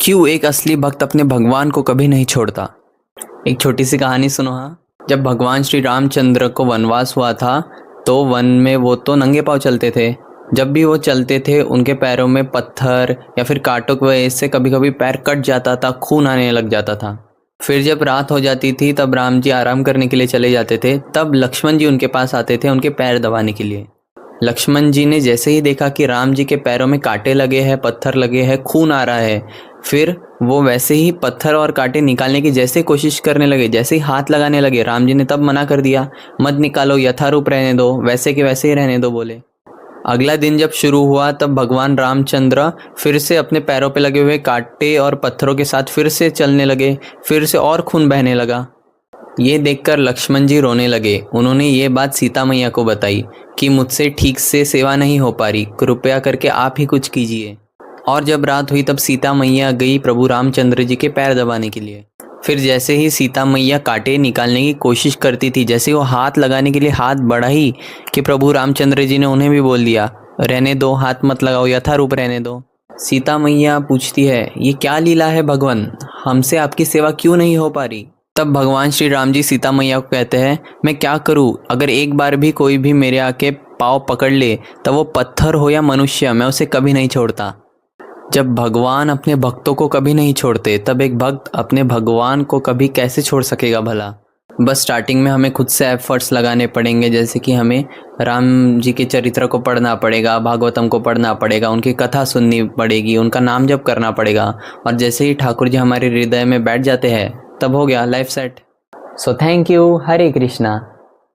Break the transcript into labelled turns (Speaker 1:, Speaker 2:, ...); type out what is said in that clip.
Speaker 1: क्यों एक असली भक्त अपने भगवान को कभी नहीं छोड़ता। एक छोटी सी कहानी सुनो। हाँ, जब भगवान श्री रामचंद्र को वनवास हुआ था तो वन में वो तो नंगे पांव चलते थे। जब भी वो चलते थे उनके पैरों में पत्थर या फिर कांटों की वजह से कभी कभी पैर कट जाता था, खून आने लग जाता था। फिर जब रात हो जाती थी तब राम जी आराम करने के लिए चले जाते थे। तब लक्ष्मण जी उनके पास आते थे उनके पैर दबाने के लिए। लक्ष्मण जी ने जैसे ही देखा कि राम जी के पैरों में कांटे लगे हैं, पत्थर लगे हैं, खून आ रहा है, फिर वो वैसे ही पत्थर और कांटे निकालने की जैसे कोशिश करने लगे, जैसे ही हाथ लगाने लगे, राम जी ने तब मना कर दिया, मत निकालो, यथारूप रहने दो, वैसे के वैसे ही रहने दो बोले। अगला दिन जब शुरू हुआ तब भगवान रामचंद्र फिर से अपने पैरों पे लगे हुए कांटे और पत्थरों के साथ फिर से चलने लगे, फिर से और खून बहने लगा। ये देखकर लक्ष्मण जी रोने लगे। उन्होंने ये बात सीता मैया को बताई कि मुझसे ठीक से सेवा नहीं हो पा रही, कृपया करके आप ही कुछ कीजिए। और जब रात हुई तब सीता मैया गई प्रभु रामचंद्र जी के पैर दबाने के लिए। फिर जैसे ही सीता मैया कांटे निकालने की कोशिश करती थी, जैसे ही वो हाथ लगाने के लिए हाथ बढ़ाई कि प्रभु रामचंद्र जी ने उन्हें भी बोल दिया, रहने दो, हाथ मत लगाओ, यथारूप रहने दो। सीता मैया पूछती है, ये क्या लीला है भगवान, हमसे आपकी सेवा क्यों नहीं हो पा रही। तब भगवान श्री राम जी सीता मैया को कहते हैं, मैं क्या करूं, अगर एक बार भी कोई भी मेरे आके पाँव पकड़ ले, तब वो पत्थर हो या मनुष्य, मैं उसे कभी नहीं छोड़ता। जब भगवान अपने भक्तों को कभी नहीं छोड़ते तब एक भक्त अपने भगवान को कभी कैसे छोड़ सकेगा भला। बस स्टार्टिंग में हमें खुद से एफर्ट्स लगाने पड़ेंगे, जैसे कि हमें राम जी के चरित्र को पढ़ना पड़ेगा, भागवतम को पढ़ना पड़ेगा, उनकी कथा सुननी पड़ेगी, उनका नाम जप करना पड़ेगा, और जैसे ही ठाकुर जी हमारे हृदय में बैठ जाते हैं तब हो गया life set. So thank you. Hare Krishna.